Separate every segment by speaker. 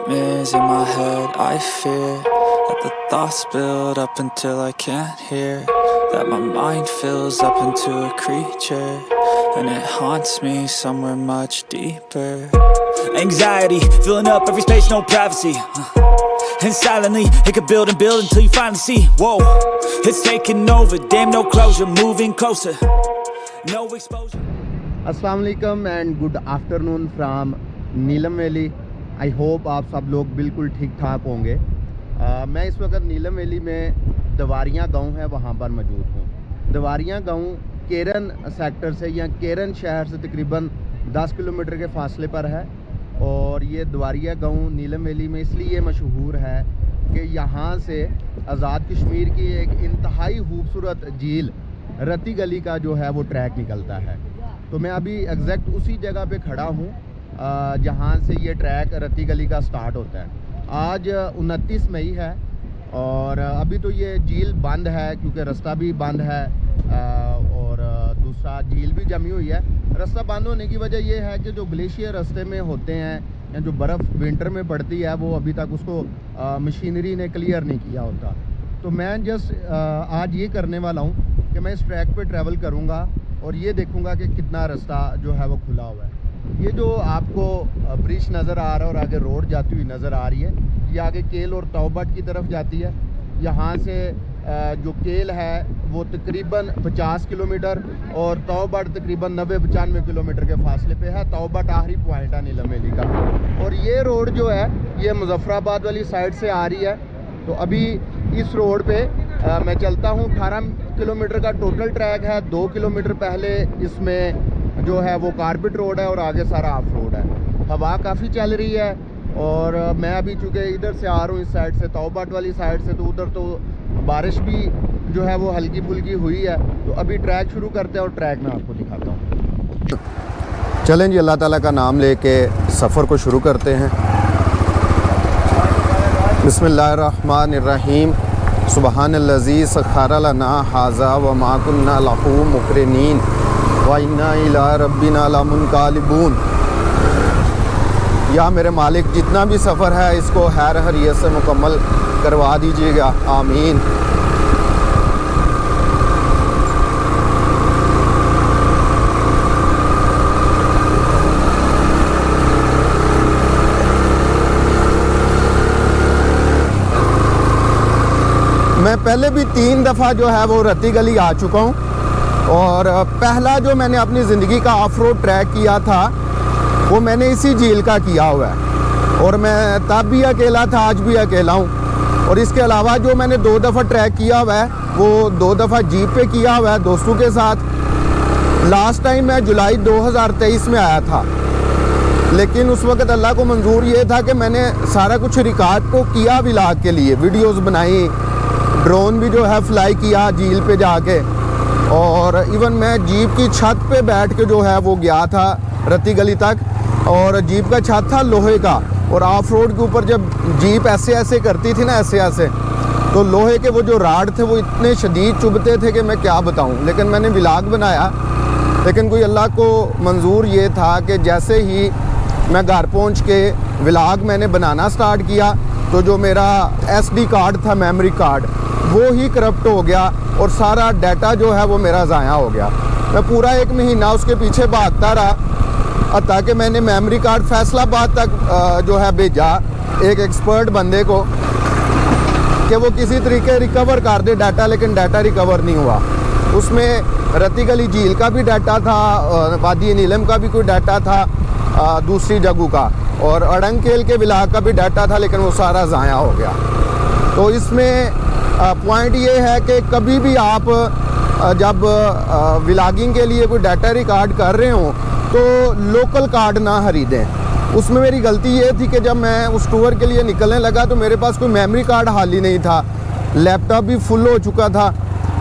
Speaker 1: nightmares in my head. I fear that the thoughts build up until I can't hear, that my mind fills up into a creature, and it haunts me somewhere much deeper.
Speaker 2: Anxiety, filling up every space, no privacy. And silently, it could build and build until you finally see, whoa, it's taking over, damn no closure, moving closer, no exposure.
Speaker 3: अस्सलाम वालेकुम and good afternoon from Neelam valley. I hope आप सब लोग बिल्कुल ठीक ठाक होंगे। मैं इस वक्त नीलम वैली में दवारियाँ गांव है वहाँ पर मौजूद हूँ। दवारियाँ गांव केरन सेक्टर से या केरन शहर से तकरीबन 10 किलोमीटर के फासले पर है। और ये दवारिया गांव नीलम वैली में इसलिए मशहूर है कि यहाँ से आज़ाद कश्मीर की एक इंतहाई खूबसूरत झील रत्ती गली का जो है वो ट्रैक निकलता है। तो मैं अभी एग्जैक्ट उसी जगह पे खड़ा हूँ जहाँ से ये ट्रैक रत्ती गली का स्टार्ट होता है। आज 29 मई है और अभी तो ये झील बंद है क्योंकि रास्ता भी बंद है और दूसरा झील भी जमी हुई है। रास्ता बंद होने की वजह ये है कि जो ग्लेशियर रास्ते में होते हैं या जो बर्फ़ विंटर में पड़ती है वो अभी तक उसको मशीनरी ने क्लियर नहीं किया होता। तो मैं जस्ट आज ये करने वाला हूँ कि मैं इस ट्रैक पे ट्रैवल करूँगा और ये देखूँगा कि कितना रास्ता जो है वो खुला हुआ है। ये जो आपको ब्रिज नज़र आ रहा है और आगे रोड जाती हुई नज़र आ रही है, ये आगे केल और तौबट की तरफ जाती है। यहाँ से जो केल है वो तकरीबन 50 किलोमीटर और तौबट तकरीबन 90-95 किलोमीटर के फासले पे है। तौबट आखिरी पॉइंट है नीलम वैली का। और ये रोड जो है ये मुजफ्फराबाद वाली साइड से आ रही है। तो अभी इस रोड पे मैं चलता हूँ। 18 किलोमीटर का टोटल ट्रैक है। 2 किलोमीटर पहले इसमें जो है वो कारपेट रोड है और आगे सारा ऑफ रोड है। हवा काफ़ी चल रही है और मैं अभी चूँकि इधर से आ रहा हूँ इस साइड से तौबट वाली साइड से, तो उधर तो बारिश भी जो है वो हल्की फुल्की हुई है। तो अभी ट्रैक शुरू करते हैं और ट्रैक मैं आपको दिखाता हूँ।
Speaker 4: चलें जी, अल्लाह ताला का नाम लेके सफ़र को शुरू करते हैं। बिस्मिल्लाहिर्रहमानिर्रहीम। सुबहानल्लज़ी सख़्ख़र लना हाज़ा व मा कुन्ना लहू मुक़रिनीन व इन्ना इला रब्बिना लमुनक़ालिबून। या मेरे मालिक, जितना भी सफ़र है इसको खैर खैरियत से मुकम्मल करवा दीजिएगा, आमीन। मैं पहले भी 3 दफ़ा जो है वो रत्ती गली आ चुका हूँ और पहला जो मैंने अपनी ज़िंदगी का ऑफ रोड ट्रैक किया था वो मैंने इसी झील का किया हुआ है। और मैं तब भी अकेला था, आज भी अकेला हूँ। और इसके अलावा जो मैंने 2 दफ़ा ट्रैक किया हुआ है वो 2 दफ़ा जीप पे किया हुआ है दोस्तों के साथ। लास्ट टाइम मैं जुलाई 2023 में आया था, लेकिन उस वक्त अल्लाह को मंजूर ये था कि मैंने सारा कुछ रिकॉर्ड को किया व्लॉग के लिए, वीडियोस बनाई, ड्रोन भी जो है फ्लाई किया झील पे जाके। और इवन मैं जीप की छत पे बैठ के जो है वो गया था रत्ती गली तक। और जीप का छत था लोहे का और ऑफ रोड के ऊपर जब जीप ऐसे ऐसे करती थी ना, ऐसे ऐसे, तो लोहे के वो जो राड थे वो इतने शदीद चुभते थे कि मैं क्या बताऊं। लेकिन मैंने व्लॉग बनाया, लेकिन कोई अल्लाह को मंजूर ये था कि जैसे ही मैं घर पहुंच के व्लॉग मैंने बनाना स्टार्ट किया तो जो मेरा SD कार्ड था, मेमोरी कार्ड, वो ही करप्ट हो गया और सारा डाटा जो है वो मेरा ज़ाया हो गया। मैं पूरा 1 महीना उसके पीछे भागता रहा ताकि मैंने मेमोरी कार्ड फैसलाबाद तक जो है भेजा एक एक्सपर्ट बंदे को कि वो किसी तरीके रिकवर कर दे डाटा, लेकिन डाटा रिकवर नहीं हुआ। उसमें रत्ती गली झील का भी डाटा था, वादी नीलम का भी कोई डाटा था, दूसरी जगह का, और अड़ंगकेल के व्लॉग का भी डाटा था, लेकिन वो सारा ज़ाया हो गया। तो इसमें पॉइंट ये है कि कभी भी आप जब व्लॉगिंग के लिए कोई डाटा रिकॉर्ड कर रहे हो तो लोकल कार्ड ना खरीदें। उसमें मेरी गलती ये थी कि जब मैं उस टूर के लिए निकलने लगा तो मेरे पास कोई मेमोरी कार्ड हाल ही नहीं था, लैपटॉप भी फुल हो चुका था।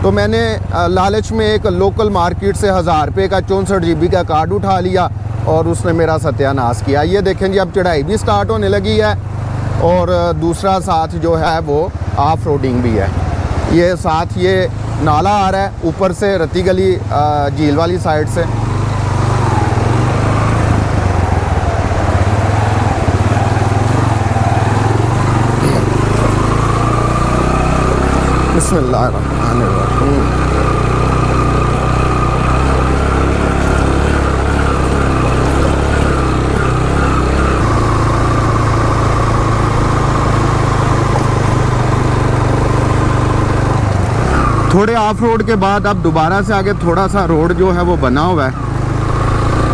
Speaker 4: तो मैंने लालच में एक लोकल मार्केट से 1000 रुपये का 64 GB का कार्ड उठा लिया और उसने मेरा सत्यानाश किया। ये देखें जी, अब चढ़ाई भी स्टार्ट होने लगी है और दूसरा साथ जो है वो ऑफ रोडिंग भी है। ये साथ ये नाला आ रहा है ऊपर से रत्ती गली झील वाली साइड से। बिस्मिल्लाहिर्रहमानिर्रहीम। थोड़े ऑफ रोड के बाद अब दोबारा से आगे थोड़ा सा रोड जो है वो बना हुआ है,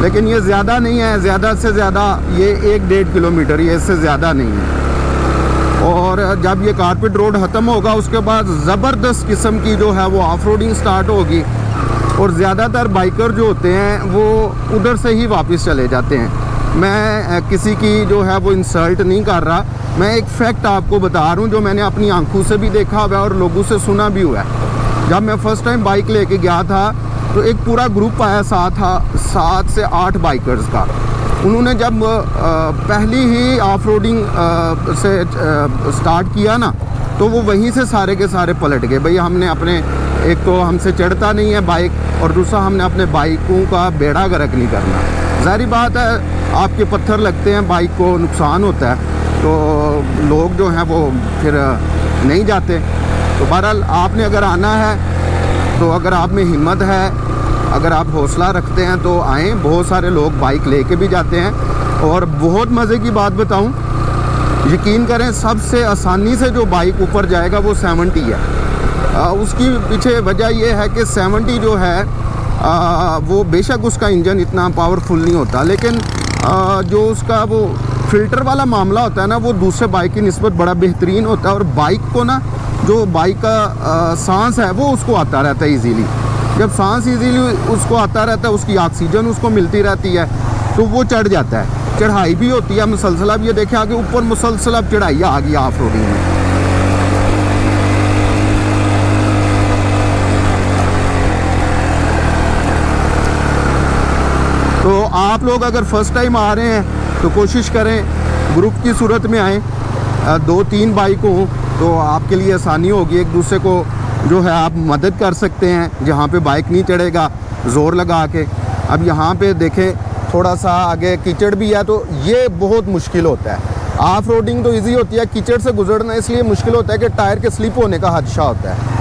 Speaker 4: लेकिन ये ज़्यादा नहीं है, ज़्यादा से ज़्यादा ये 1-1.5 किलोमीटर, ये इससे ज़्यादा नहीं है। और जब ये कारपेट रोड ख़त्म होगा उसके बाद ज़बरदस्त किस्म की जो है वो ऑफ रोडिंग स्टार्ट होगी, और ज़्यादातर बाइकर जो होते हैं वो उधर से ही वापस चले जाते हैं। मैं किसी की जो है वो इंसल्ट नहीं कर रहा, मैं एक फैक्ट आपको बता रहा हूँ जो मैंने अपनी आंखों से भी देखा हुआ है और लोगों से सुना भी हुआ है। जब मैं फ़र्स्ट टाइम बाइक लेके गया था तो एक पूरा ग्रुप आया, 7 से 8 बाइकर्स का। उन्होंने जब पहली ही ऑफ रोडिंग से स्टार्ट किया ना, तो वो वहीं से सारे के सारे पलट गए। भाई हमने अपने, एक तो हमसे चढ़ता नहीं है बाइक, और दूसरा हमने अपने बाइकों का बेड़ा गर्क नहीं करना। ज़ाहिर बात है आपके पत्थर लगते हैं, बाइक को नुकसान होता है, तो लोग जो हैं वो फिर नहीं जाते। तो बहरहाल आपने अगर आना है तो अगर आप में हिम्मत है, अगर आप हौसला रखते हैं तो आएँ। बहुत सारे लोग बाइक लेके भी जाते हैं, और बहुत मज़े की बात बताऊं, यकीन करें सबसे आसानी से जो बाइक ऊपर जाएगा वो 70 है। उसकी पीछे वजह यह है कि 70 जो है वो बेशक उसका इंजन इतना पावरफुल नहीं होता, लेकिन जो उसका वो फ़िल्टर वाला मामला होता है ना, वो दूसरे बाइक की निस्बत बड़ा बेहतरीन होता है। और बाइक को ना, जो बाइक का सांस है वो उसको आता रहता है ईज़िली। जब सांस ईज़िली उसको आता रहता है, उसकी ऑक्सीजन उसको मिलती रहती है, तो वो चढ़ जाता है। चढ़ाई भी होती है मुसलसल। अब ये देखें आगे ऊपर मुसलसल अब चढ़ाई आ गई ऑफ रोडिंग में। तो आप लोग अगर फर्स्ट टाइम आ रहे हैं तो कोशिश करें ग्रुप की सूरत में आएँ, 2-3 बाइक हो तो आपके लिए आसानी होगी। एक दूसरे को जो है आप मदद कर सकते हैं, जहाँ पे बाइक नहीं चढ़ेगा ज़ोर लगा के। अब यहाँ पे देखें थोड़ा सा आगे कीचड़ भी है, तो ये बहुत मुश्किल होता है। ऑफ रोडिंग तो इजी होती है, कीचड़ से गुजरना इसलिए मुश्किल होता है कि टायर के स्लिप होने का खदशा होता है।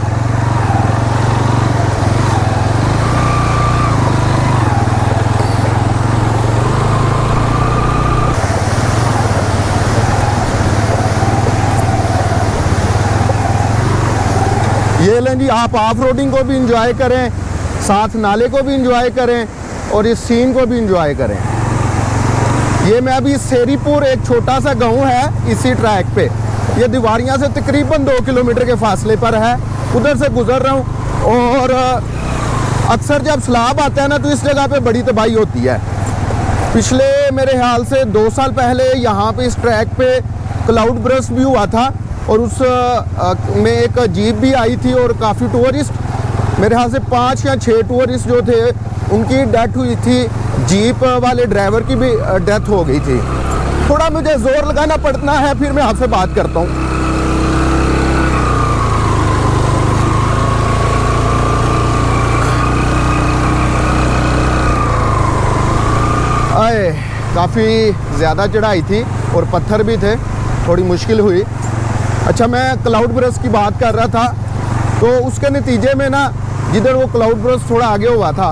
Speaker 4: ये लें जी, आप ऑफ रोडिंग को भी इंजॉय करें, साथ नाले को भी इंजॉय करें, और इस सीन को भी इंजॉय करें। ये मैं अभी सेरीपुर, एक छोटा सा गांव है इसी ट्रैक पे, ये दीवारियां से तकरीबन 2 किलोमीटर के फासले पर है, उधर से गुजर रहा हूँ। और अक्सर जब सैलाब आता है ना, तो इस जगह पे बड़ी तबाही होती है। पिछले मेरे ख्याल से 2 साल पहले यहाँ पे इस ट्रैक पे क्लाउड बर्स्ट भी हुआ था, और उस में एक जीप भी आई थी, और काफ़ी टूरिस्ट, मेरे ख्याल से 5 या 6 टूरिस्ट जो थे उनकी डेथ हुई थी। जीप वाले ड्राइवर की भी डेथ हो गई थी। थोड़ा मुझे ज़ोर लगाना पड़ना है, फिर मैं आपसे बात करता हूँ। आए, काफ़ी ज़्यादा चढ़ाई थी और पत्थर भी थे, थोड़ी मुश्किल हुई। अच्छा, मैं क्लाउड बर्स्ट की बात कर रहा था, तो उसके नतीजे में ना, जिधर वो क्लाउड बर्स्ट थोड़ा आगे हुआ था,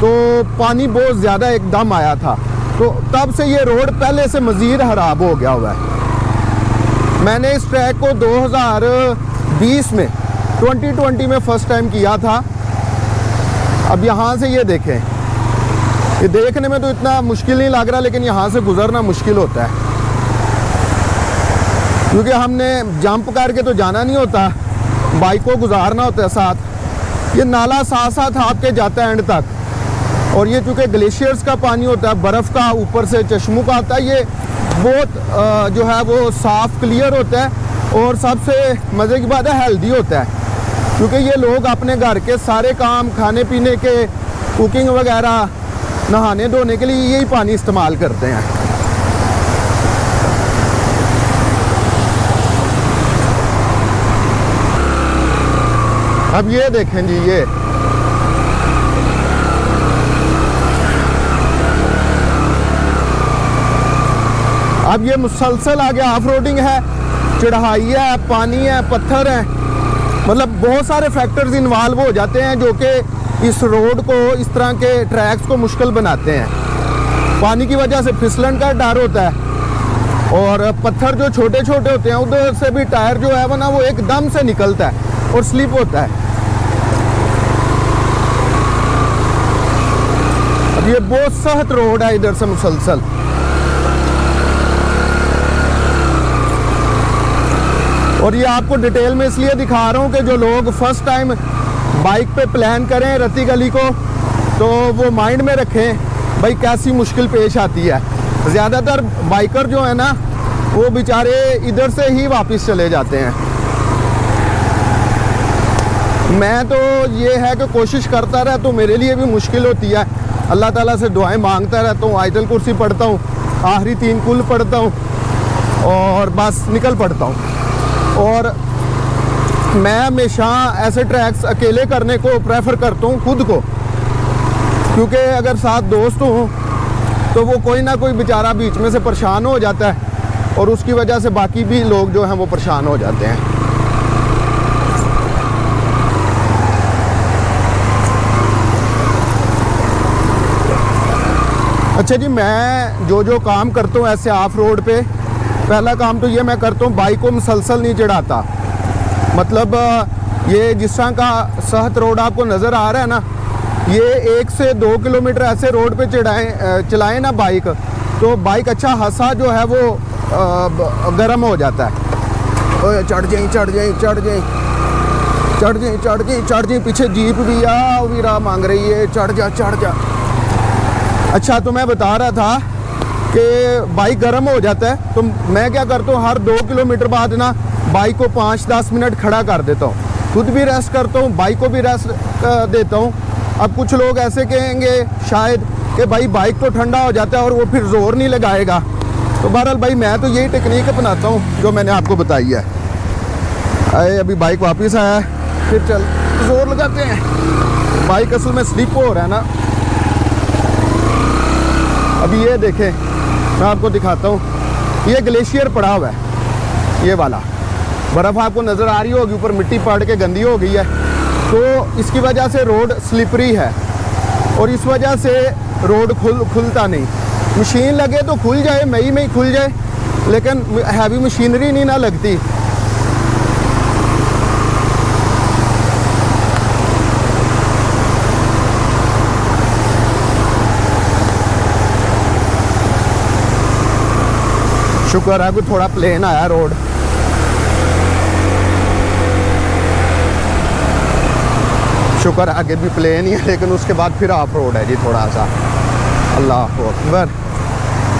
Speaker 4: तो पानी बहुत ज़्यादा एकदम आया था, तो तब से ये रोड पहले से मज़ीद ख़राब हो गया हुआ है। मैंने इस ट्रैक को 2020 में 2020 में फ़र्स्ट टाइम किया था। अब यहाँ से ये देखें, ये देखने में तो इतना मुश्किल नहीं लग रहा, लेकिन यहाँ से गुज़रना मुश्किल होता है, क्योंकि हमने जंप करके तो जाना नहीं होता, बाइक को गुजारना होता है साथ। ये नाला साथ साथ आपके जाता है एंड तक, और ये चूँकि ग्लेशियर्स का पानी होता है, बर्फ़ का ऊपर से चश्मों का आता है, ये बहुत जो है वो साफ़ क्लियर होता है, और सबसे मज़े की बात है हेल्दी होता है, क्योंकि ये लोग अपने घर के सारे काम, खाने पीने के, कुकिंग वगैरह, नहाने धोने के लिए यही पानी इस्तेमाल करते हैं। अब ये देखें जी, ये अब ये मुसलसल आगे ऑफ रोडिंग है, चढ़ाई है, पानी है, पत्थर है, मतलब बहुत सारे फैक्टर्स इन्वॉल्व हो जाते हैं जो कि इस रोड को, इस तरह के ट्रैक्स को मुश्किल बनाते हैं। पानी की वजह से फिसलन का डर होता है और पत्थर जो छोटे छोटे होते हैं उधर से भी टायर जो है वो ना वो एकदम से निकलता है और स्लिप होता है। अब ये बहुत सख्त रोड है इधर से मुसलसल। और ये आपको डिटेल में इसलिए दिखा रहा हूँ कि जो लोग फर्स्ट टाइम बाइक पे प्लान करें रत्ती गली को, तो वो माइंड में रखें भाई कैसी मुश्किल पेश आती है। ज़्यादातर बाइकर जो है ना वो बेचारे इधर से ही वापस चले जाते हैं। मैं तो ये है कि कोशिश करता रहता हूँ, मेरे लिए भी मुश्किल होती है। अल्लाह ताला से दुआएं मांगता रहता हूँ, आयतल कुर्सी पढ़ता हूँ, आखिरी 3 कुल पढ़ता हूँ और बस निकल पड़ता हूँ। और मैं हमेशा ऐसे ट्रैक्स अकेले करने को प्रेफर करता हूँ खुद को, क्योंकि अगर साथ दोस्त हों तो वो कोई ना कोई बेचारा बीच में से परेशान हो जाता है और उसकी वजह से बाकी भी लोग जो हैं वो परेशान हो जाते हैं। अच्छा जी, मैं जो काम करता हूँ ऐसे ऑफ रोड पे, पहला काम तो ये मैं करता हूँ बाइक को मुसलसल नहीं चढ़ाता। मतलब ये जिस तरह का सख्त रोड आपको नज़र आ रहा है ना, ये 1 से 2 किलोमीटर ऐसे रोड पे चलाएं ना बाइक, तो बाइक अच्छा खासा जो है वो गर्म हो जाता है। ओए चढ़ जाए पीछे जीप भी वीरा मांग रही है, चढ़ जा। अच्छा, तो मैं बता रहा था कि बाइक गर्म हो जाता है, तो मैं क्या करता हूँ हर 2 किलोमीटर बाद ना बाइक को 5-10 मिनट खड़ा कर देता हूँ। खुद भी रेस्ट करता हूँ, बाइक को भी रेस्ट देता हूँ। अब कुछ लोग ऐसे कहेंगे शायद कि भाई बाइक तो ठंडा हो जाता है और वो फिर ज़ोर नहीं लगाएगा। तो बहरहाल भाई मैं तो यही टेक्निक अपनाता हूँ जो मैंने आपको बताई है। अरे अभी बाइक वापस आया है, फिर चल ज़ोर लगाते हैं। बाइक असल में स्लिप हो रहा है ना। अभी ये देखें, मैं आपको दिखाता हूँ, ये ग्लेशियर पड़ा हुआ है, ये वाला बर्फ़ आपको नज़र आ रही होगी, ऊपर मिट्टी पड़ के गंदी हो गई है, तो इसकी वजह से रोड स्लिपरी है और इस वजह से रोड खुलता नहीं। मशीन लगे तो खुल जाए, मई में ही खुल जाए, लेकिन हैवी मशीनरी नहीं ना लगती। शुक्र है कि थोड़ा प्लेन आया रोड। शुक्र आगे भी प्लेन ही है, लेकिन उसके बाद फिर ऑफ रोड है जी थोड़ा सा। अल्लाह अकबर,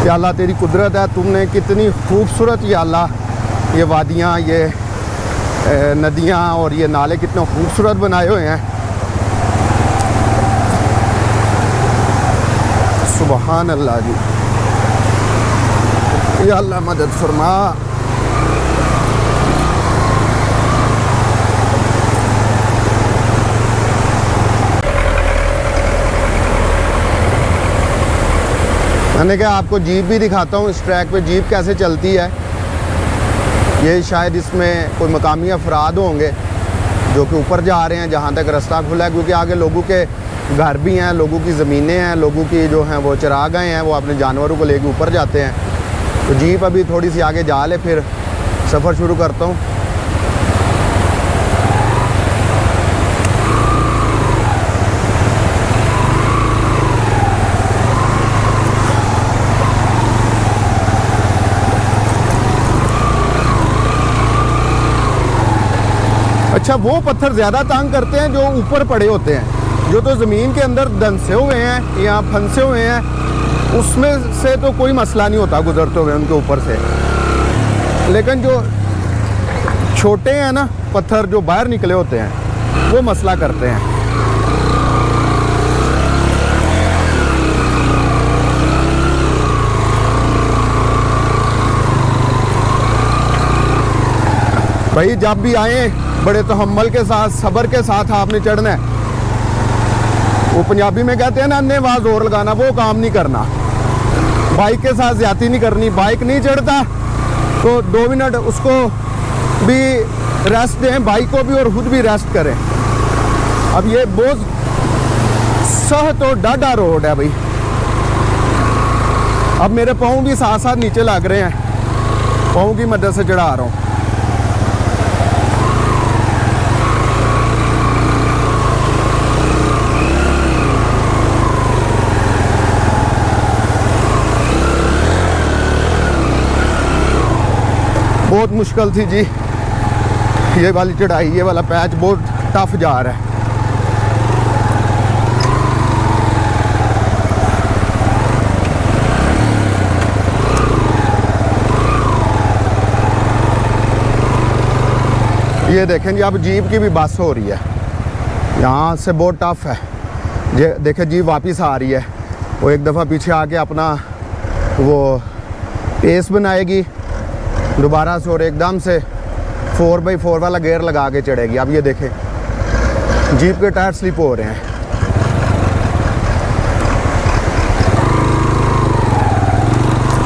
Speaker 4: या अल्लाह तेरी कुदरत है, तुमने कितनी खूबसूरत या अल्लाह ये वादियाँ, ये नदियाँ और ये नाले कितने खूबसूरत बनाए हुए हैं। सुबहान अल्लाह जी, या अल्लाह मदद फरमा। मैंने कहा आपको जीप भी दिखाता हूँ, इस ट्रैक पे जीप कैसे चलती है। ये शायद इसमें कोई मकामी अफराद होंगे जो कि ऊपर जा रहे हैं जहाँ तक रास्ता खुला है, क्योंकि आगे लोगों के घर भी हैं, लोगों की ज़मीनें हैं, लोगों की जो हैं वो चरागाहें हैं, वो अपने जानवरों को लेके ऊपर जाते हैं। तो जीप अभी थोड़ी सी आगे जा ले, फिर सफ़र शुरू करता हूँ। अच्छा, वो पत्थर ज़्यादा तंग करते हैं जो ऊपर पड़े होते हैं, जो तो ज़मीन के अंदर धंसे हुए हैं या फंसे हुए हैं, उसमें से तो कोई मसला नहीं होता गुजरते हुए उनके ऊपर से। लेकिन जो छोटे हैं ना पत्थर जो बाहर निकले होते हैं, वो मसला करते हैं। भाई जब भी आए बड़े तहम्मुल के साथ, सब्र के साथ आपने चढ़ना है। वो पंजाबी में कहते हैं ना, अन्ने वहाँ जोर लगाना, वो काम नहीं करना। बाइक के साथ ज्यादती नहीं करनी। बाइक नहीं चढ़ता तो 2 मिनट उसको भी रेस्ट दें बाइक को भी और खुद भी रेस्ट करें। अब ये बहुत सख्त और डाढ़ा रोड है भाई। अब मेरे पाँव भी साथ साथ नीचे लग रहे हैं, पाँव की मदद से चढ़ा रहा हूँ। बहुत मुश्किल थी जी ये वाली चढ़ाई, ये वाला पैच बहुत टफ जा रहा है। ये देखें जी, अब जीप की भी बस हो रही है, यहाँ से बहुत टफ है। ये देखें जीप वापस आ रही है, वो एक दफ़ा पीछे आके अपना वो पेस बनाएगी दोबारा से और एकदम से 4x4 वाला गियर लगा के चढ़ेगी। अब ये देखें जीप के टायर स्लिप हो रहे हैं।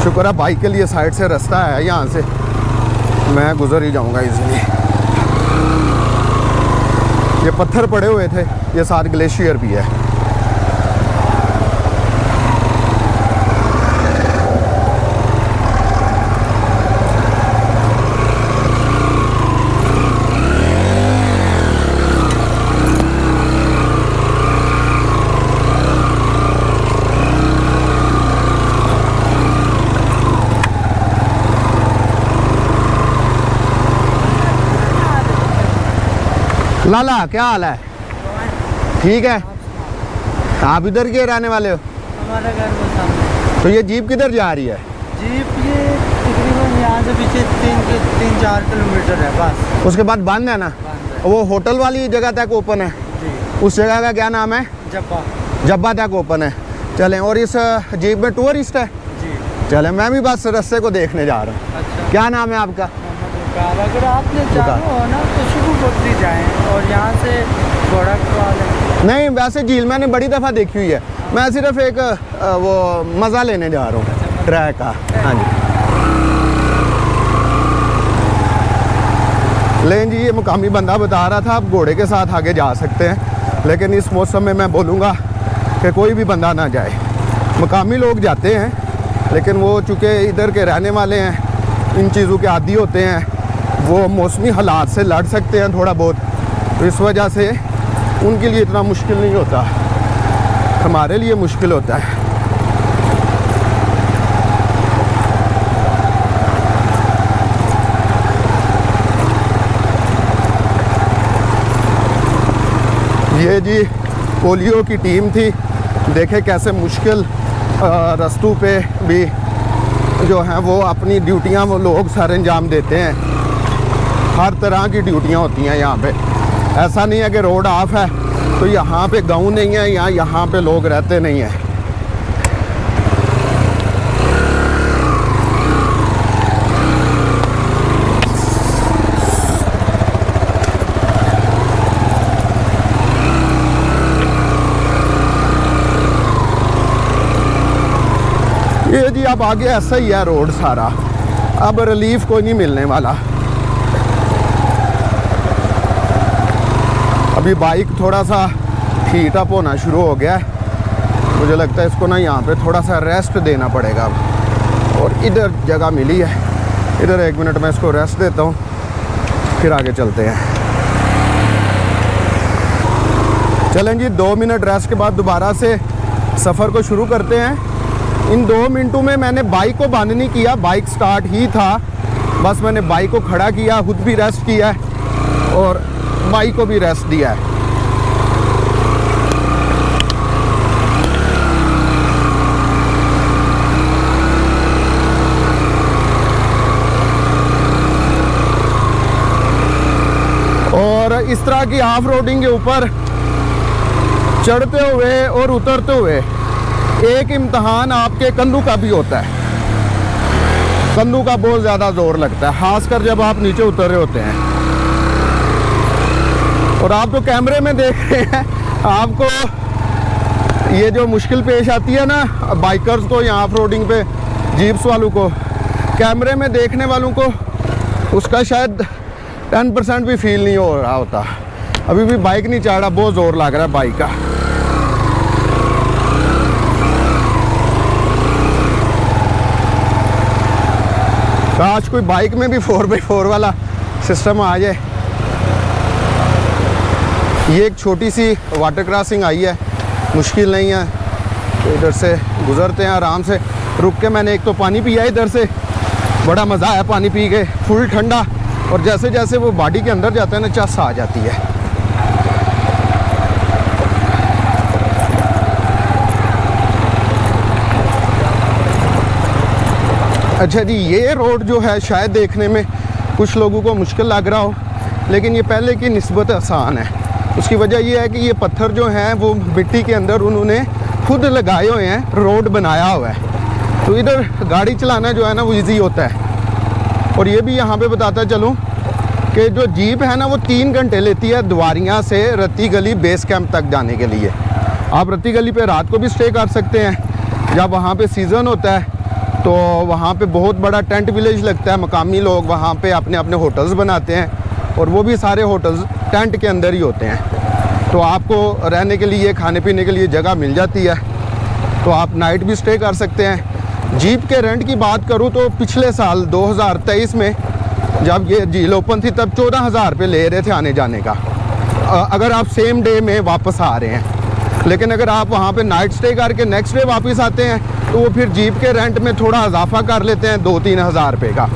Speaker 4: शुक्र है बाइक के लिए साइड से रास्ता है, यहाँ से मैं गुजर ही जाऊँगा इजीली। ये पत्थर पड़े हुए थे, ये साथ ग्लेशियर भी है। लाला क्या हाल है? ठीक है। आप इधर के रहने वाले हो?
Speaker 5: हमारा घर वो सामने।
Speaker 4: तो ये जीप किधर जा रही है?
Speaker 5: जीप ये तकरीबन यहाँ से पीछे 3-4 किलोमीटर है बस।
Speaker 4: उसके बाद बंद है ना?
Speaker 5: बंद है।
Speaker 4: वो होटल वाली जगह तक ओपन है?
Speaker 5: जी।
Speaker 4: उस जगह का क्या नाम है?
Speaker 5: जब्बा।
Speaker 4: जब्बा तक ओपन है। चलें, और इस जीप में टूरिस्ट है?
Speaker 5: जी।
Speaker 4: चलें, मैं भी बस रास्ते को देखने जा रहा हूँ।
Speaker 5: अच्छा।
Speaker 4: क्या नाम है आपका?
Speaker 5: अगर आपने जाना हो ना तो शुरू बकरी जाएँ और यहाँ से घोड़ा करवा लें।
Speaker 4: नहीं, वैसे झील मैंने बड़ी दफ़ा देखी हुई है, मैं सिर्फ एक वो मज़ा लेने जा रहा हूँ ट्रैक का। हाँ जी। लेकिन जी ये मुकामी बंदा बता रहा था आप घोड़े के साथ आगे जा सकते हैं, लेकिन इस मौसम में मैं बोलूँगा कि कोई भी बंदा ना जाए। मुकामी लोग जाते हैं, लेकिन वो चूँकि इधर के रहने वाले हैं, इन चीज़ों के आदी होते हैं, वो मौसमी हालात से लड़ सकते हैं थोड़ा बहुत, तो इस वजह से उनके लिए इतना मुश्किल नहीं होता, हमारे लिए मुश्किल होता है। ये जी पोलियो की टीम थी, देखे कैसे मुश्किल रास्तों पे भी जो हैं वो अपनी ड्यूटियां वो लोग सर अंजाम देते हैं। हर तरह की ड्यूटियां होती हैं यहाँ पे, ऐसा नहीं है कि रोड ऑफ है तो यहाँ पे गांव नहीं है या यहाँ पे लोग रहते नहीं हैं। ये जी अब आगे ऐसा ही है रोड सारा, अब रिलीफ कोई नहीं मिलने वाला। अभी बाइक थोड़ा सा हीट अप होना शुरू हो गया है, मुझे लगता है इसको ना यहाँ पे थोड़ा सा रेस्ट देना पड़ेगा अब। और इधर जगह मिली है, इधर 1 मिनट में इसको रेस्ट देता हूँ, फिर आगे चलते हैं। चलें जी, 2 मिनट रेस्ट के बाद दोबारा से सफ़र को शुरू करते हैं। इन 2 मिनटों में मैंने बाइक को बंद नहीं किया, बाइक स्टार्ट ही था, बस मैंने बाइक को खड़ा किया, खुद भी रेस्ट किया है और बाइक को भी रेस्ट दिया है। और इस तरह की ऑफ रोडिंग के ऊपर चढ़ते हुए और उतरते हुए एक इम्तहान आपके कंधों का भी होता है। कंधों का बहुत ज़्यादा जोर लगता है, खासकर जब आप नीचे उतर रहे होते हैं। और आप तो कैमरे में देख रहे हैं, आपको ये जो मुश्किल पेश आती है ना बाइकर्स को या ऑफ रोडिंग पे जीप्स वालों को, कैमरे में देखने वालों को उसका शायद 10% भी फील नहीं हो रहा होता। अभी भी बाइक नहीं चढ़ रहा, बहुत ज़ोर लग रहा है बाइक का। काश कोई बाइक में भी 4x4 वाला सिस्टम आ जाए। ये एक छोटी सी वाटर क्रॉसिंग आई है, मुश्किल नहीं है, तो इधर से गुज़रते हैं आराम से। रुक के मैंने एक तो पानी पिया इधर से, बड़ा मज़ा आया पानी पी के, फुल ठंडा, और जैसे जैसे वो बॉडी के अंदर जाता है ना, चस आ जाती है। अच्छा जी, ये रोड जो है शायद देखने में कुछ लोगों को मुश्किल लग रहा हो, लेकिन ये पहले की निस्बत आसान है। उसकी वजह ये है कि ये पत्थर जो हैं वो मिट्टी के अंदर उन्होंने खुद लगाए हुए हैं, रोड बनाया हुआ है, तो इधर गाड़ी चलाना जो है ना वो इजी होता है। और ये भी यहाँ पे बताता चलूँ कि जो जीप है ना वो 3 घंटे लेती है द्वारियाँ से रत्ती गली बेस कैंप तक जाने के लिए। आप रत्ती गली पे रात को भी स्टे कर सकते हैं। जब वहाँ पे सीज़न होता है तो वहाँ पे बहुत बड़ा टेंट विलेज लगता है, मकामी लोग वहाँ पे अपने अपने होटल्स बनाते हैं, और वो भी सारे होटल्स टेंट के अंदर ही होते हैं। तो आपको रहने के लिए, खाने पीने के लिए जगह मिल जाती है, तो आप नाइट भी स्टे कर सकते हैं। जीप के रेंट की बात करूँ तो पिछले साल 2023 में जब ये झील ओपन थी तब 14,000 रुपये ले रहे थे आने जाने का, अगर आप सेम डे में वापस आ रहे हैं। लेकिन अगर आप वहाँ पे नाइट स्टे करके नेक्स्ट डे वापस आते हैं तो वो फिर जीप के रेंट में थोड़ा इजाफा कर लेते हैं 2-3 हज़ार रुपये का।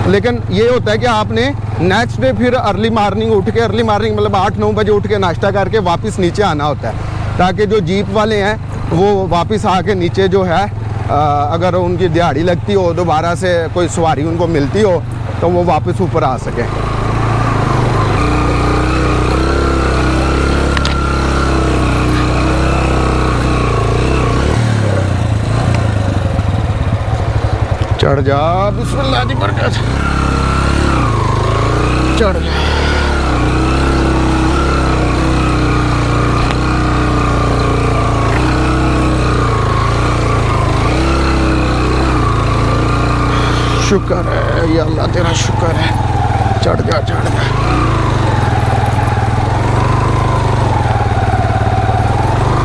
Speaker 4: लेकिन ये होता है कि आपने नेक्स्ट डे फिर अर्ली मॉर्निंग उठ के, अर्ली मॉर्निंग मतलब 8-9 बजे उठ के नाश्ता करके वापस नीचे आना होता है, ताकि जो जीप वाले हैं वो वापस आके नीचे जो है अगर उनकी दिहाड़ी लगती हो, दोबारा से कोई सवारी उनको मिलती हो, तो वो वापस ऊपर आ सकें। चढ़ जा, बिस्मिल्लाह दी बरकत, चढ़ जा। शुक्र है या अल्लाह, तेरा शुक्र है। चढ़ जा, चढ़ जा।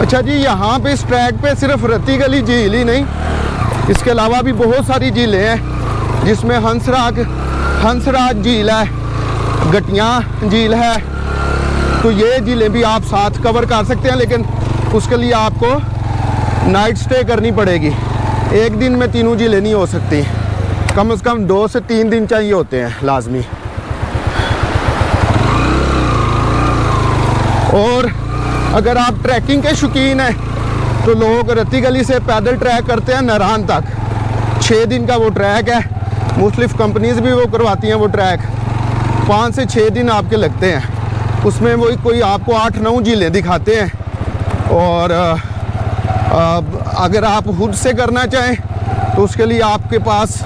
Speaker 4: अच्छा जी, यहाँ पे इस ट्रैक पे सिर्फ रत्ती गली झील ही नहीं, इसके अलावा भी बहुत सारी झीलें हैं, जिसमें हंसराज झील है, गटियाँ झील है। तो ये झीलें भी आप साथ कवर कर सकते हैं, लेकिन उसके लिए आपको नाइट स्टे करनी पड़ेगी। एक दिन में तीनों झीलें नहीं हो सकती, कम से कम 2 से 3 दिन चाहिए होते हैं लाजमी। और अगर आप ट्रैकिंग के शौकीन हैं तो लोग रत्ती गली से पैदल ट्रैक करते हैं नारान तक। 6 दिन का वो ट्रैक है, मुख्तलिफ कंपनीज भी वो करवाती हैं वो ट्रैक। 5 से 6 दिन आपके लगते हैं। उसमें वो कोई आपको 8-9 झीलें दिखाते हैं। और अगर आप खुद से करना चाहें तो उसके लिए आपके पास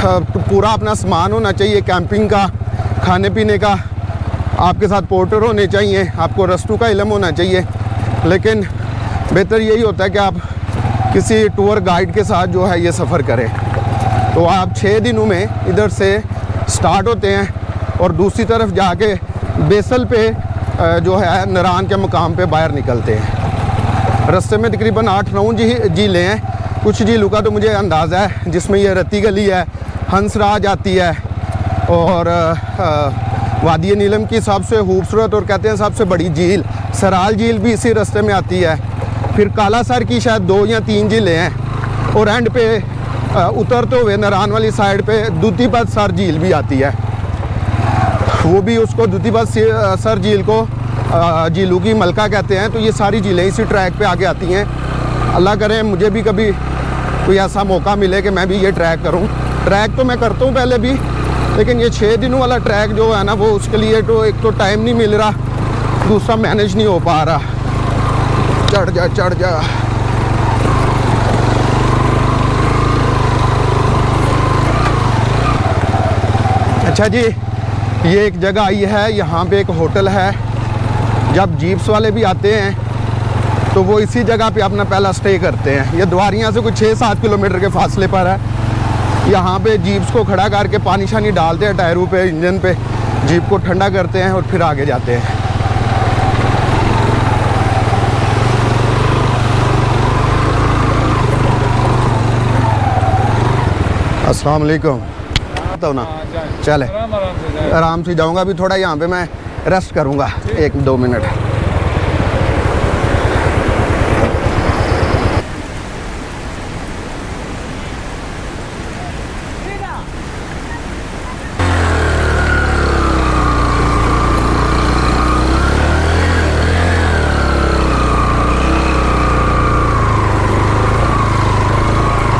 Speaker 4: पूरा अपना सामान होना चाहिए, कैंपिंग का, खाने पीने का। आपके साथ पोर्टर होने चाहिए, आपको रस्तों का इल्म होना चाहिए। लेकिन बेहतर यही होता है कि आप किसी टूर गाइड के साथ जो है ये सफ़र करें। तो आप 6 दिनों में इधर से स्टार्ट होते हैं और दूसरी तरफ जाके बेसल पे जो है नारान के मकाम पे बाहर निकलते हैं। रास्ते में तकरीबन 8-9 झीलें हैं। कुछ झीलों का तो मुझे अंदाज़ा है, जिसमें ये रत्ती गली है, हंसराज आती है, और वादी नीलम की सबसे खूबसूरत और कहते हैं सबसे बड़ी झील सराल झील भी इसी रास्ते में आती है। फिर कालासर की शायद 2 या 3 झीलें हैं, और एंड पे उतरते हुए नारान वाली साइड पे दूतीपत सर झील भी आती है। वो भी उसको दूतीपत सर झील को झीलों की मलका कहते हैं। तो ये सारी झीलें इसी ट्रैक पे आके आती हैं। अल्लाह करे मुझे भी कभी कोई ऐसा मौका मिले कि मैं भी ये ट्रैक करूं। ट्रैक तो मैं करता हूं पहले भी, लेकिन ये 6 दिनों वाला ट्रैक जो है ना, वो उसके लिए तो एक तो टाइम नहीं मिल रहा, दूसरा मैनेज नहीं हो पा रहा। चढ़ जा, चढ़ जा। अच्छा जी, ये एक जगह आई है, यहाँ पे एक होटल है। जब जीप्स वाले भी आते हैं तो वो इसी जगह पे अपना पहला स्टे करते हैं। ये द्वारियाँ से कुछ 6-7 किलोमीटर के फासले पर है। यहाँ पे जीप्स को खड़ा करके पानी शानी डालते हैं टायरों पे, इंजन पे, जीप को ठंडा करते हैं और फिर आगे जाते हैं। अस्सलाम वालेकुम। तो ना चले आराम से जाऊंगा। अभी थोड़ा यहाँ पे मैं रेस्ट करूंगा 1-2 मिनट।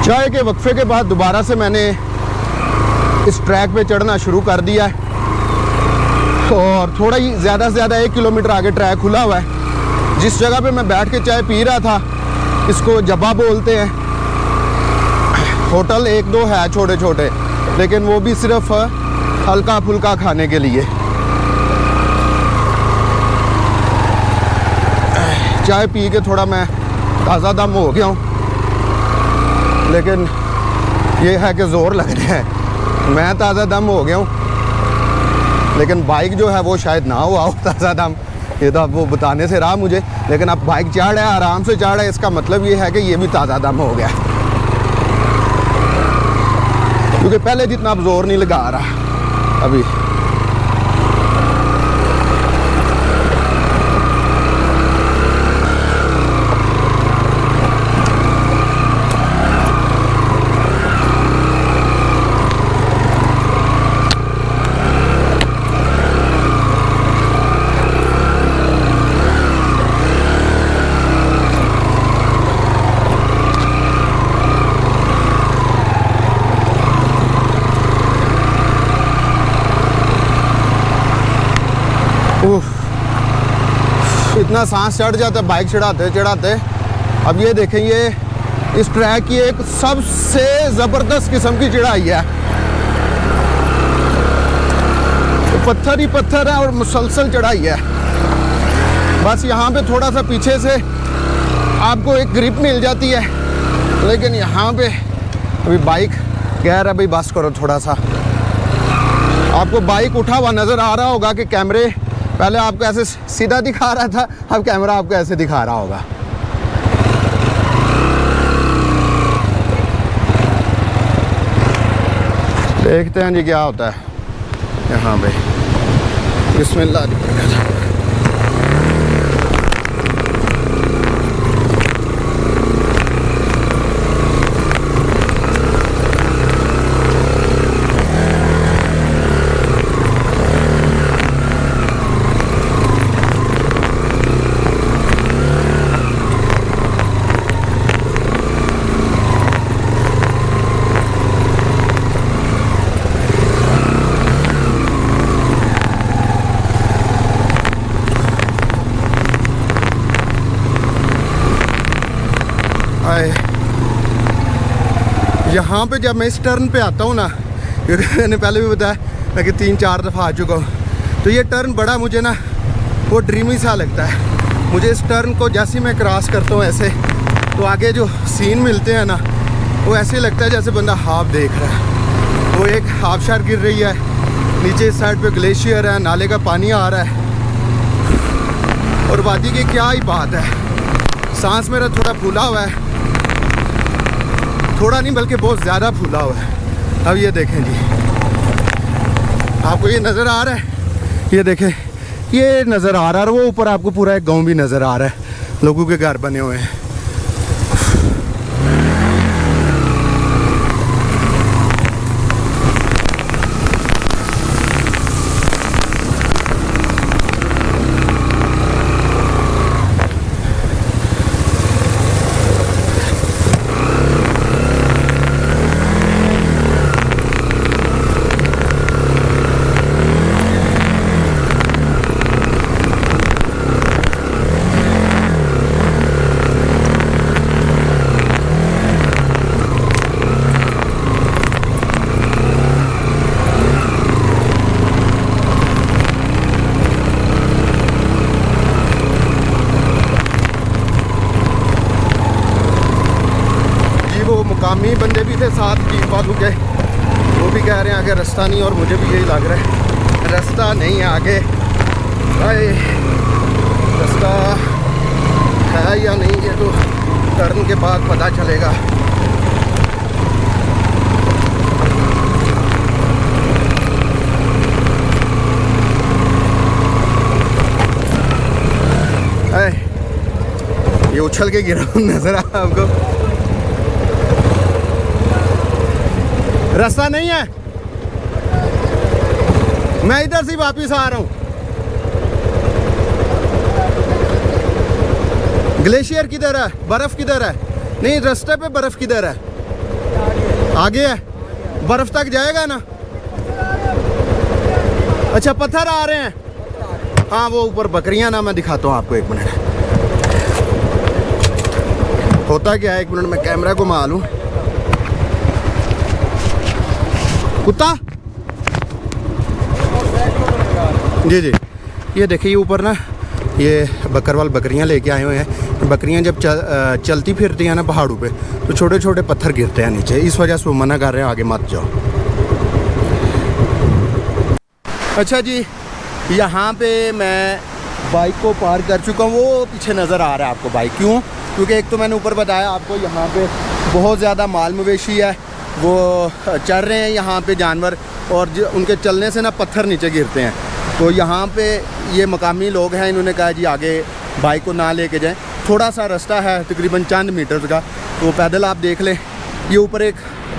Speaker 4: चाय के वक्फे के बाद दोबारा से मैंने इस ट्रैक पे चढ़ना शुरू कर दिया है और थोड़ा ही ज़्यादा से ज़्यादा 1 किलोमीटर आगे ट्रैक खुला हुआ है। जिस जगह पे मैं बैठ के चाय पी रहा था, इसको जब्बा बोलते हैं। होटल 1-2 है छोटे छोटे, लेकिन वो भी सिर्फ हल्का फुल्का खाने के लिए। चाय पी के थोड़ा मैं ताज़ा दम हो गया हूँ, लेकिन ये है कि ज़ोर लग रहा है। मैं ताज़ा दम हो गया हूँ, लेकिन बाइक जो है वो शायद ना हुआ हो ताज़ा दम। ये तो अब वो बताने से रहा मुझे, लेकिन अब बाइक चढ़ रहा है, आराम से चढ़ रहा है, इसका मतलब ये है कि ये भी ताज़ा दम हो गया, क्योंकि पहले जितना अब ज़ोर नहीं लगा रहा अभी। इतना सांस चढ़ जाता है बाइक चढ़ाते चढ़ाते। अब ये देखें, ये इस ट्रैक की एक सबसे ज़बरदस्त किस्म की चढ़ाई है। तो पत्थर ही पत्थर है और मुसलसल चढ़ाई है। बस यहाँ पे थोड़ा सा पीछे से आपको एक ग्रिप मिल जाती है, लेकिन यहाँ पे अभी बाइक कह रहा है भाई बस करो थोड़ा सा। आपको बाइक उठा हुआ नज़र आ रहा होगा कि कैमरे पहले आपको ऐसे सीधा दिखा रहा था, अब कैमरा आपको ऐसे दिखा रहा होगा। देखते हैं जी क्या होता है यहाँ पे। बिस्मिल्लाह। यहाँ पे जब मैं इस टर्न पे आता हूँ ना, क्योंकि मैंने पहले भी बताया मैं कि 3-4 दफ़ा आ चुका हूँ, तो ये टर्न बड़ा मुझे ना वो ड्रीमी सा लगता है। मुझे इस टर्न को जैसे मैं क्रॉस करता हूँ ऐसे, तो आगे जो सीन मिलते हैं ना, वो ऐसे लगता है जैसे बंदा हाफ देख रहा है। वो एक आबशार गिर रही है, नीचे इस साइड पे ग्लेशियर है, नाले का पानी आ रहा है, और वादी की क्या ही बात है। सांस मेरा थोड़ा फूला हुआ है, थोड़ा नहीं बल्कि बहुत ज़्यादा फूला हुआ है। अब ये देखें जी, आपको ये नज़र आ रहा है, ये देखें ये नज़र आ रहा है, और वो ऊपर आपको पूरा एक गांव भी नज़र आ रहा है, लोगों के घर बने हुए हैं। मुकामी बंदे भी थे साथ, जीप वालों के,
Speaker 3: कह रहे हैं आगे रास्ता नहीं, और मुझे भी यही लग रहा है रास्ता नहीं है आगे। भाई रास्ता है या नहीं ये तो टर्न के बाद पता चलेगा। ये उछल के गिरा नजर आया आपको? रास्ता नहीं है, मैं इधर से वापस आ रहा हूँ। ग्लेशियर किधर है, बर्फ किधर है? नहीं, रास्ते पे बर्फ किधर है? आगे है, बर्फ तक जाएगा ना? अच्छा, पत्थर आ रहे हैं। हाँ, वो ऊपर बकरियां ना, मैं दिखाता हूँ आपको, एक मिनट। होता क्या है, एक मिनट में कैमरा घुमा लूँ। कुत्ता जी जी, ये देखिए ऊपर ना, ये बकरवाल बकरियां लेके आए हुए हैं। बकरियां जब चलती फिरती हैं ना पहाड़ों पे, तो छोटे छोटे पत्थर गिरते हैं नीचे, इस वजह से वो मना कर रहे हैं आगे मत जाओ। अच्छा जी, यहाँ पे मैं बाइक को पार्क कर चुका हूँ। वो पीछे नज़र आ रहा है आपको बाइक, क्यों? क्योंकि एक तो मैंने ऊपर बताया आपको, यहाँ पे बहुत ज़्यादा माल मवेशी है, वो चल रहे हैं यहाँ पे जानवर, और उनके चलने से ना पत्थर नीचे गिरते हैं। तो यहाँ पे ये मकामी लोग हैं, इन्होंने कहा जी आगे बाइक को ना लेके जाएं। थोड़ा सा रास्ता है तकरीबन चंद मीटर का, तो पैदल आप देख लें। ये ऊपर एक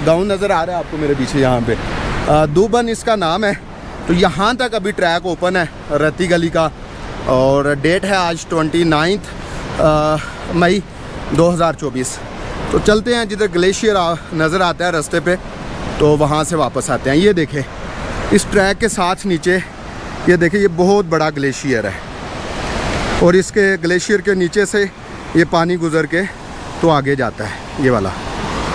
Speaker 3: गाँव नज़र आ रहा है आपको मेरे पीछे, यहाँ पे दूबन इसका नाम है। तो यहाँ तक अभी ट्रैक ओपन है रत्ती गली का, और डेट है आज 29 मई 2024। तो चलते हैं, जिधर ग्लेशियर नज़र आता है रास्ते पे, तो वहाँ से वापस आते हैं। ये देखें, इस ट्रैक के साथ नीचे ये देखें, ये बहुत बड़ा ग्लेशियर है, और इसके ग्लेशियर के नीचे से ये पानी गुज़र के तो आगे जाता है, ये वाला।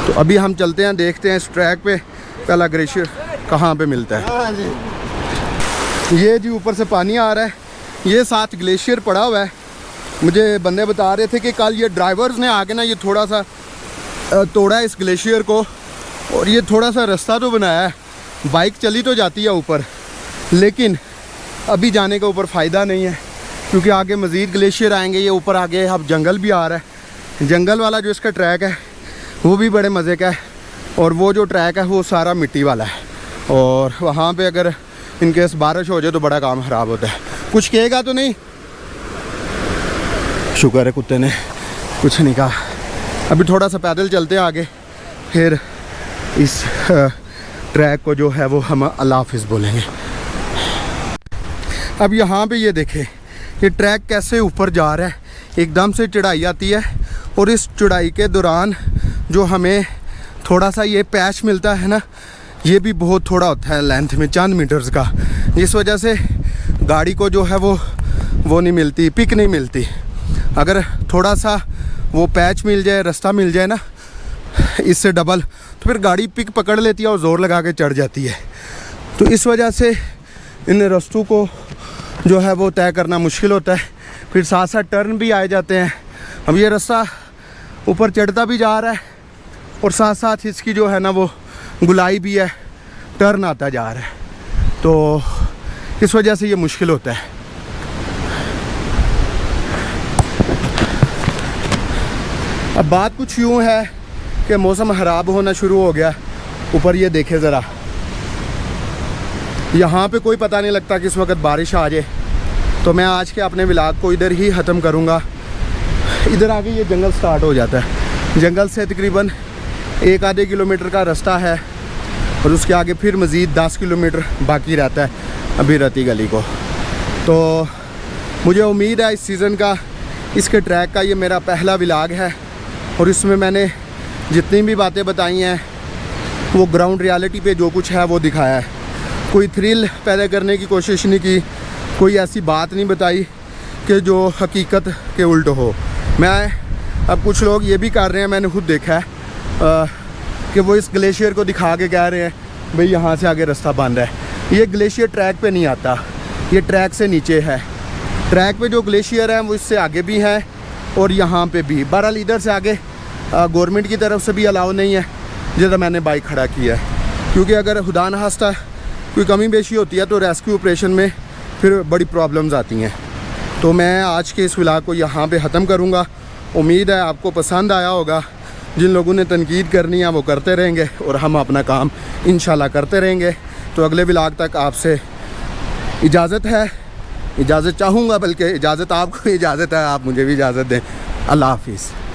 Speaker 3: तो अभी हम चलते हैं, देखते हैं इस ट्रैक पे पहला ग्लेशियर कहाँ पे मिलता है। ये जी ऊपर से पानी आ रहा है, ये साथ ग्लेशियर पड़ा हुआ है। मुझे बंदे बता रहे थे कि कल ये ड्राइवर्स ने आके ना ये थोड़ा सा तोड़ा है इस ग्लेशियर को, और ये थोड़ा सा रास्ता तो बनाया है, बाइक चली तो जाती है ऊपर, लेकिन अभी जाने का ऊपर फ़ायदा नहीं है, क्योंकि आगे मज़ीद ग्लेशियर आएंगे। ये ऊपर आगे अब जंगल भी आ रहा है, जंगल वाला जो इसका ट्रैक है वो भी बड़े मज़े का है, और वो जो ट्रैक है वो सारा मिट्टी वाला है, और वहाँ पे अगर इनकेस बारिश हो जाए तो बड़ा काम ख़राब होता है। कुछ कहेगा तो नहीं? शुक्र है कुत्ते ने कुछ नहीं कहा। अभी थोड़ा सा पैदल चलते हैं आगे, फिर इस ट्रैक को जो है वो हम अल्लाह हाफिज़ बोलेंगे। अब यहाँ पे ये देखें, ये ट्रैक कैसे ऊपर जा रहा है, एकदम से चढ़ाई आती है, और इस चढ़ाई के दौरान जो हमें थोड़ा सा ये पैच मिलता है ना, ये भी बहुत थोड़ा होता है लेंथ में, चंद मीटर्स का, जिस वजह से गाड़ी को जो है वो नहीं मिलती, पिक नहीं मिलती। अगर थोड़ा सा वो पैच मिल जाए, रास्ता मिल जाए ना इससे डबल, तो फिर गाड़ी पिक पकड़ लेती है और ज़ोर लगा के चढ़ जाती है। तो इस वजह से इन रास्तों को जो है वो तय करना मुश्किल होता है। फिर साथ साथ टर्न भी आए जाते हैं। अब ये रास्ता ऊपर चढ़ता भी जा रहा है, और साथ साथ इसकी जो है ना वो गुलाई भी है, टर्न आता जा रहा है, तो इस वजह से ये मुश्किल होता है। अब बात कुछ यूँ है कि मौसम ख़राब होना शुरू हो गया। ऊपर ये देखे ज़रा, यहाँ पे कोई पता नहीं लगता किस वक्त बारिश आ जाए। तो मैं आज के अपने व्लॉग को इधर ही ख़त्म करूँगा। इधर आगे ये जंगल स्टार्ट हो जाता है, जंगल से तकरीबन 1-आधे किलोमीटर का रास्ता है, और उसके आगे फिर मज़ीद 10 किलोमीटर बाकी रहता है अभी रत्ती गली को। तो मुझे उम्मीद है इस सीज़न का, इसके ट्रैक का ये मेरा पहला व्लॉग है, और इसमें मैंने जितनी भी बातें बताई हैं वो ग्राउंड रियलिटी पे जो कुछ है वो दिखाया है। कोई थ्रिल पैदा करने की कोशिश नहीं की, कोई ऐसी बात नहीं बताई कि जो हकीकत के उल्ट हो। मैं अब कुछ लोग ये भी कर रहे हैं, मैंने खुद देखा है कि वो इस ग्लेशियर को दिखा के कह रहे हैं भाई यहाँ से आगे रास्ता बंद है। ये ग्लेशियर ट्रैक पे नहीं आता, ये ट्रैक से नीचे है। ट्रैक पे जो ग्लेशियर है वो इससे आगे भी है और यहाँ पे भी। बहरहाल इधर से आगे गवर्नमेंट की तरफ से भी अलाउ नहीं है जिधर मैंने बाइक खड़ा किया है।
Speaker 4: क्योंकि अगर खुदा न खास्ता कोई कमी बेशी होती है तो रेस्क्यू ऑपरेशन में फिर बड़ी प्रॉब्लम्स आती हैं। तो मैं आज के इस व्लॉग को यहाँ पे ख़त्म करूँगा। उम्मीद है आपको पसंद आया होगा। जिन लोगों ने तनकीद करनी है वो करते रहेंगे और हम अपना काम इंशाल्लाह करते रहेंगे। तो अगले व्लॉग तक आपसे इजाज़त है, इजाज़त चाहूँगा, बल्कि इजाज़त आपको इजाज़त है, आप मुझे भी इजाज़त दें। अल्लाह हाफिज़।